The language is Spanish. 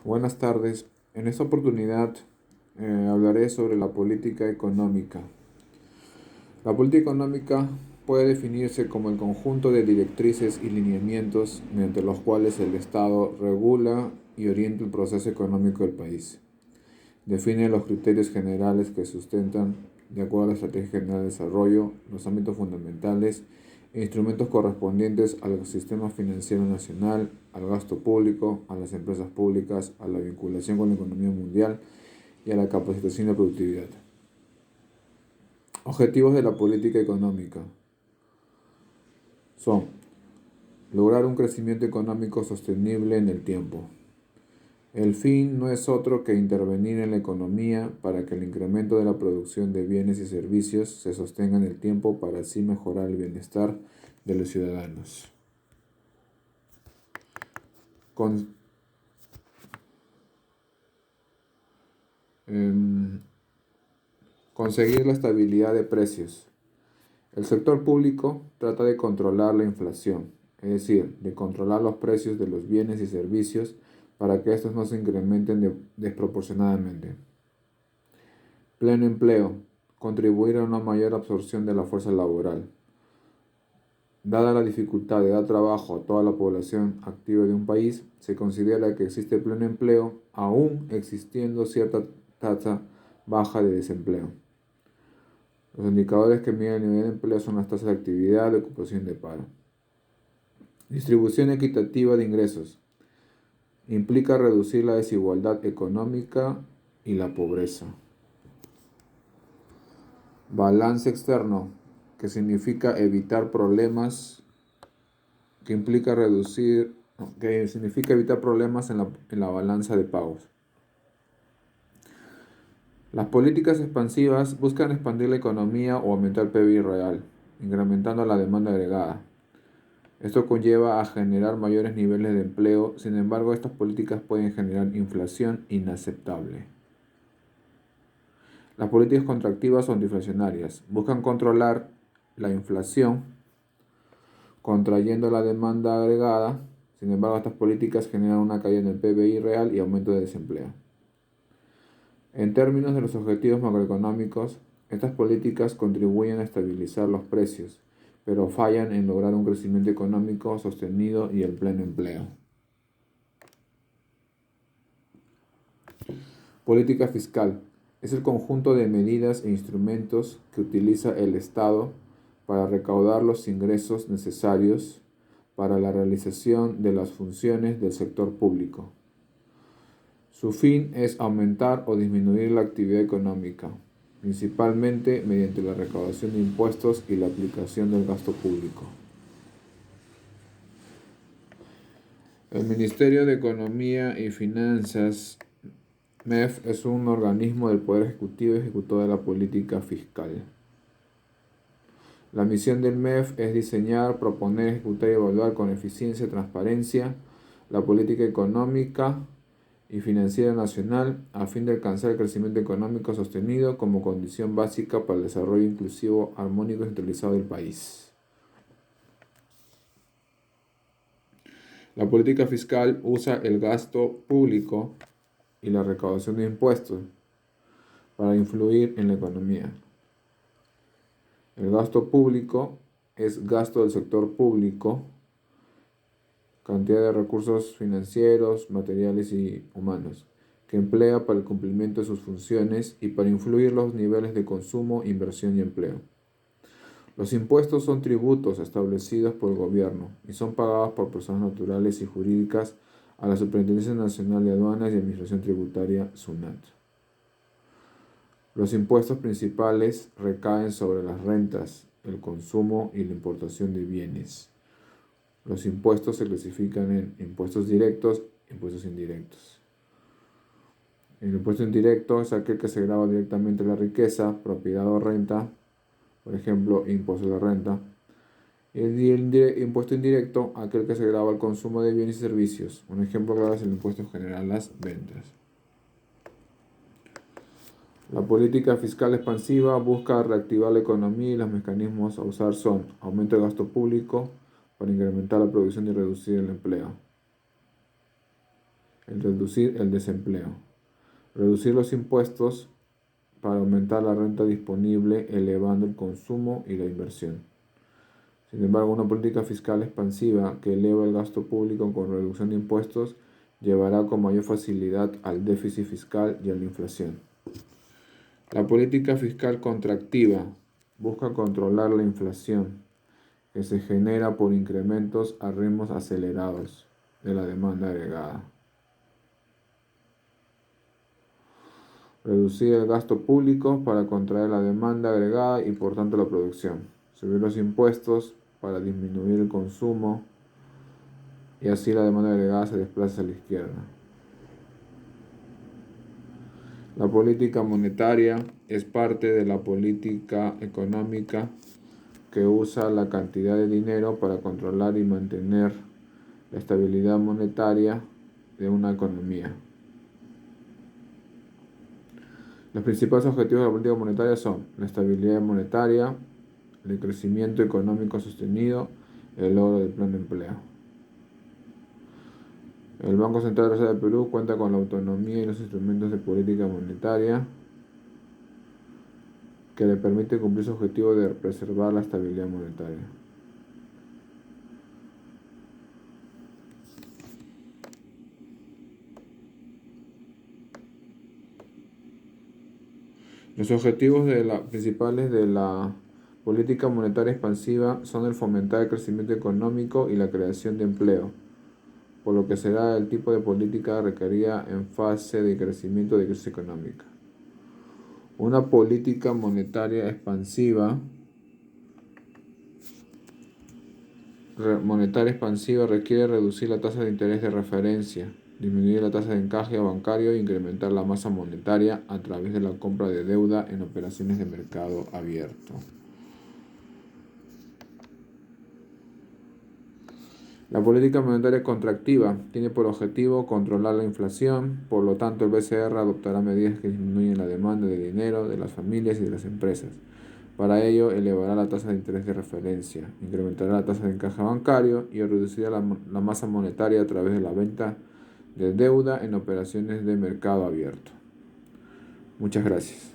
Buenas tardes. En esta oportunidad hablaré sobre la política económica. La política económica puede definirse como el conjunto de directrices y lineamientos mediante los cuales el Estado regula y orienta el proceso económico del país. Define los criterios generales que sustentan, de acuerdo a la Estrategia General de Desarrollo, los ámbitos fundamentales e instrumentos correspondientes al sistema financiero nacional, al gasto público, a las empresas públicas, a la vinculación con la economía mundial y a la capacitación y la productividad. Objetivos de la política económica son lograr un crecimiento económico sostenible en el tiempo. El fin no es otro que intervenir en la economía para que el incremento de la producción de bienes y servicios se sostenga en el tiempo para así mejorar el bienestar de los ciudadanos. Con, em, Conseguir la estabilidad de precios. El sector público trata de controlar la inflación, es decir, de controlar los precios de los bienes y servicios para que estos no se incrementen desproporcionadamente. Pleno empleo. Contribuir a una mayor absorción de la fuerza laboral. Dada la dificultad de dar trabajo a toda la población activa de un país, se considera que existe pleno empleo, aún existiendo cierta tasa baja de desempleo. Los indicadores que miden el nivel de empleo son las tasas de actividad, de ocupación y de paro. Distribución equitativa de ingresos. Implica reducir la desigualdad económica y la pobreza. Balance externo, que significa evitar problemas, que significa evitar problemas en la balanza de pagos. Las políticas expansivas buscan expandir la economía o aumentar el PIB real, incrementando la demanda agregada. Esto conlleva a generar mayores niveles de empleo, sin embargo, estas políticas pueden generar inflación inaceptable. Las políticas contractivas o antiinflacionarias buscan controlar la inflación, contrayendo la demanda agregada. Sin embargo, estas políticas generan una caída en el PBI real y aumento de desempleo. En términos de los objetivos macroeconómicos, estas políticas contribuyen a estabilizar los precios, pero fallan en lograr un crecimiento económico sostenido y el pleno empleo. Política fiscal. Es el conjunto de medidas e instrumentos que utiliza el Estado para recaudar los ingresos necesarios para la realización de las funciones del sector público. Su fin es aumentar o disminuir la actividad económica, principalmente mediante la recaudación de impuestos y la aplicación del gasto público. El Ministerio de Economía y Finanzas, MEF, es un organismo del Poder Ejecutivo y ejecutor de la política fiscal. La misión del MEF es diseñar, proponer, ejecutar y evaluar con eficiencia y transparencia la política económica y financiera nacional a fin de alcanzar el crecimiento económico sostenido como condición básica para el desarrollo inclusivo, armónico y centralizado del país. La política fiscal usa el gasto público y la recaudación de impuestos para influir en la economía. El gasto público es gasto del sector público, cantidad de recursos financieros, materiales y humanos, que emplea para el cumplimiento de sus funciones y para influir los niveles de consumo, inversión y empleo. Los impuestos son tributos establecidos por el gobierno y son pagados por personas naturales y jurídicas a la Superintendencia Nacional de Aduanas y Administración Tributaria, SUNAT. Los impuestos principales recaen sobre las rentas, el consumo y la importación de bienes. Los impuestos se clasifican en impuestos directos e impuestos indirectos. El impuesto indirecto es aquel que se grava directamente la riqueza, propiedad o renta, por ejemplo, impuesto de renta. Y el impuesto indirecto, aquel que se grava el consumo de bienes y servicios. Un ejemplo claro es el impuesto general a las ventas. La política fiscal expansiva busca reactivar la economía y los mecanismos a usar son aumento del gasto público para incrementar la producción y reducir el empleo. el reducir el desempleo, reducir los impuestos para aumentar la renta disponible, elevando el consumo y la inversión. Sin embargo, una política fiscal expansiva que eleva el gasto público con reducción de impuestos llevará con mayor facilidad al déficit fiscal y a la inflación. La política fiscal contractiva busca controlar la inflación, que se genera por incrementos a ritmos acelerados de la demanda agregada. Reducir el gasto público para contraer la demanda agregada y por tanto la producción. Subir los impuestos para disminuir el consumo y así la demanda agregada se desplaza a la izquierda. La política monetaria es parte de la política económica que usa la cantidad de dinero para controlar y mantener la estabilidad monetaria de una economía. Los principales objetivos de la política monetaria son la estabilidad monetaria, el crecimiento económico sostenido, el logro del plan de empleo. El Banco Central de la República del Perú cuenta con la autonomía y los instrumentos de política monetaria que le permiten cumplir su objetivo de preservar la estabilidad monetaria. Los objetivos principales de la política monetaria expansiva son el fomentar el crecimiento económico y la creación de empleo, por lo que será el tipo de política requerida en fase de crecimiento de crisis económica. Una política monetaria expansiva requiere reducir la tasa de interés de referencia, disminuir la tasa de encaje bancario e incrementar la masa monetaria a través de la compra de deuda en operaciones de mercado abierto. La política monetaria contractiva tiene por objetivo controlar la inflación, por lo tanto el BCR adoptará medidas que disminuyen la demanda de dinero de las familias y de las empresas. Para ello, elevará la tasa de interés de referencia, incrementará la tasa de encaje bancario y reducirá la masa monetaria a través de la venta de deuda en operaciones de mercado abierto. Muchas gracias.